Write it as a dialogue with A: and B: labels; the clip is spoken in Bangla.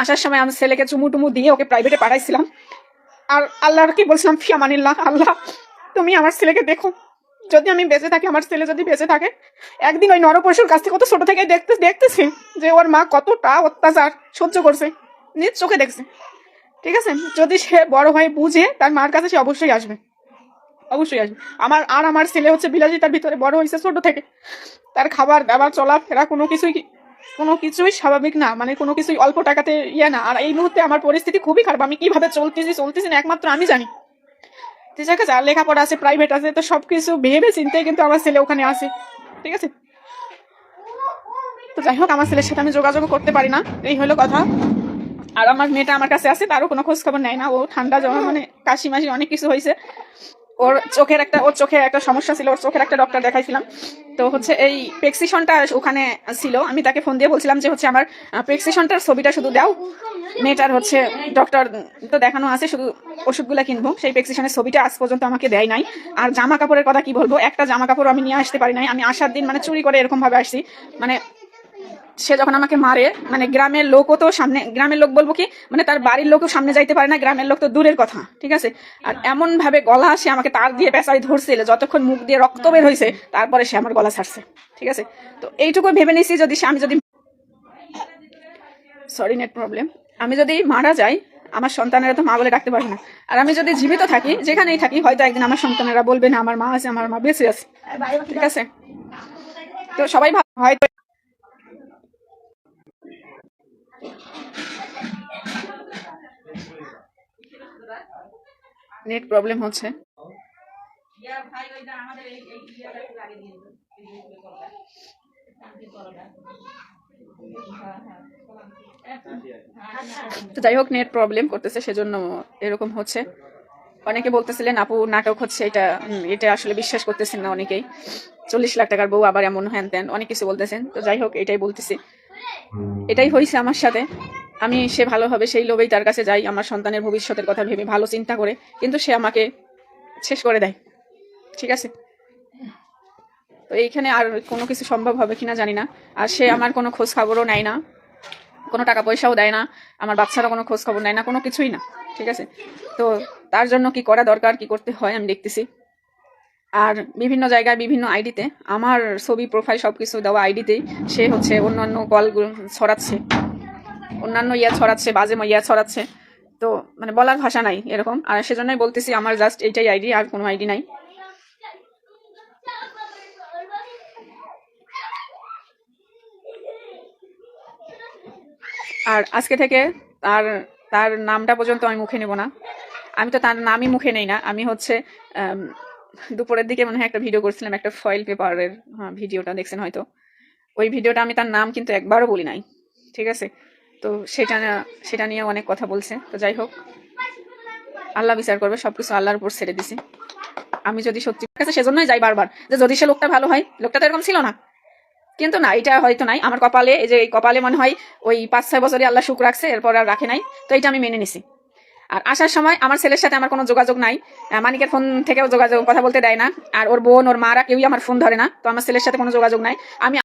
A: আসার সময় আমি ছেলেকে চুমু টুমু দিয়ে ওকে প্রাইভেটে পাঠাইছিলাম। আর আল্লাহর কি বলছিলাম, ফিয়ামানিল্লাহ, আল্লাহ তুমি আমার ছেলেকে দেখো, যদি আমি বেঁচে থাকি, আমার ছেলে যদি বেঁচে থাকে, একদিন ওই নরপশুর কাছ থেকে কত ছোট থেকে দেখতেছি যে ওর মা কতটা অত্যাচার সহ্য করছে, নিজ চোখে দেখছে। ঠিক আছে, যদি সে বড় হয়ে বুঝে তার মার কাছে, সে অবশ্যই আসবে, অবশ্যই আসবে। আমার ছেলে হচ্ছে বিলাসিতার ভিতরে বড় হয়েছে ছোট থেকে। তার খাবার দাবার চলাফেরা কোনো কিছুই স্বাভাবিক না, মানে কোনো কিছুই অল্প টাকাতে না। আর এই মুহূর্তে আমার পরিস্থিতি খুবই খারাপ, আমি কিভাবে চলতেছি না একমাত্র আমি জানি। ঠিক আছে, আর লেখাপড়া আছে, প্রাইভেট আছে, তো সবকিছু ভেবে চিন্তে কিন্তু আমার ছেলে ওখানে আছে। ঠিক আছে, তো যাই হোক, আমার ছেলের সাথে আমি যোগাযোগ করতে পারি না, এই হলো কথা। আর আমার মেয়েটা আমার কাছে আছে, তারও কোনো খোঁজ খবর নেয় না। ও ঠান্ডা জমা, মানে কাশি মাসি অনেক কিছু হয়েছে। ওর চোখে একটা সমস্যা ছিল, ওর চোখের একটা ডক্টর দেখাইছিলাম। তো হচ্ছে এই প্রেসক্রিপশনটা ওখানে ছিল, আমি তাকে ফোন দিয়ে বলছিলাম যে হচ্ছে আমার প্রেসক্রিপশনটার ছবিটা শুধু দাও, মেয়েটার হচ্ছে ডক্টর তো দেখানো আছে, শুধু ওষুধগুলো কিনবো। সেই প্রেসক্রিপশনের ছবিটা আজ পর্যন্ত আমাকে দেয় নাই। আর জামা কাপড়ের কথা কি বলবো, একটা জামা কাপড় আমি নিয়ে আসতে পারি নাই। আমি আসার দিন মানে চুরি করে এরকম ভাবে আসছি। মানে সে যখন আমাকে মারে, মানে গ্রামের লোকও তো সামনে, গ্রামের লোক বলবো কি, মানে তার বাড়ির লোকও সামনে যাইতে পারে না, গ্রামের লোক তো দূরের কথা। ঠিক আছে, আর এমন ভাবে গলা সে আমাকে তার দিয়ে পেঁচাই ধরছিল, যতক্ষণ মুখ দিয়ে রক্ত বের হয়েছে, তারপরে সে আমার গলা ছাড়ছে। ঠিক আছে, তো এইটুকু ভেবে নিছি, আমি যদি সরি নেট প্রবলেম, আমি যদি মারা যাই, আমার সন্তানেরা তো মা বলে ডাকতে পারবে না। আর আমি যদি জীবিত থাকি, যেখানেই থাকি, হয়তো একদিন আমার সন্তানেরা বলবে না আমার মা আছে, আমার মা বেঁচে আছে। ঠিক আছে, তো সবাই হয়তো নেট প্রবলেম হচ্ছে। তো যাই হোক, নেট প্রবলেম করতেছে, সেজন্য এরকম হচ্ছে। অনেকে বলতেছিলেন আপু নাটক হচ্ছে, এটা আসলে বিশ্বাস করতেছেন না অনেকেই। 40 লাখ টাকার বউ, আবার এমন হ্যান ত্যান অনেক কিছু বলতেছেন। তো যাই হোক, এটাই বলতেছি, এটাই হয়েছে আমার সাথে। আমি সে ভালো হবে সেই লোভেই তার কাছে যাই, আমার সন্তানের ভবিষ্যতের কথা ভেবে, ভালো চিন্তা করে, কিন্তু সে আমাকে শেষ করে দেয়। ঠিক আছে, তো এইখানে আর কোনো কিছু সম্ভব হবে কিনা জানি না। আর সে আমার কোনো খোঁজ খবরও নেয় না, কোনো টাকা পয়সাও দেয় না, আমার বাচ্চারও কোনো খোঁজ খবর নেয় না, কোনো কিছুই না। ঠিক আছে, তো তার জন্য কি করা দরকার, কি করতে হয় আমি দেখতেছি। আর বিভিন্ন জায়গায় বিভিন্ন আইডিতে আমার ছবি প্রোফাইল সবকিছু দেওয়া আইডিতেই সে হচ্ছে অন্যান্য কল ছড়াচ্ছে, অন্যান্য ছড়াচ্ছে, বাজে ছড়াচ্ছে। তো মানে বলার ভাষা নাই এরকম। আর সেজন্যই বলতেছি, আমার জাস্ট এইটাই আইডি, আর কোনো আইডি নাই। আর আজকে থেকে তার তার নামটা পর্যন্ত আমি মুখে নেব না। আমি তো তার নামই মুখে নেই না। আমি হচ্ছে দুপুরের দিকে মনে হয় একটা ভিডিও করছিলাম, একটা ফয়েল পেপারের ভিডিওটা দেখছেন হয়তো। ওই ভিডিওটা আমি তার নাম কিন্তু একবারও বলি নাই। ঠিক আছে, তো সেটা নিয়ে অনেক কথা বলছে। তো যাই হোক, আল্লাহ বিচার করবে, সবকিছু আল্লাহর উপর ছেড়ে দিছি। আমি যদি সত্যি কাছে, সেজন্যই যাই বারবার, যে যদি সে লোকটা ভালো হয়। লোকটা তো এরকম ছিল না, কিন্তু না, এটা হয়তো নাই আমার কপালে। এই যে এই কপালে মনে হয় ওই 5-6 বছরে আল্লাহ সুখ রাখছে, এরপর আর রাখে নাই। তো এটা আমি মেনে নিছি। আর আসার সময় আমার ছেলের সাথে আমার কোনো যোগাযোগ নাই, মানিকের ফোন থেকেও যোগাযোগ, কথা বলতে দেয় না। আর ওর বোন, ওর মারা কেউই আমার ফোন ধরে না। তো আমার ছেলের সাথে কোনো যোগাযোগ নাই। আমি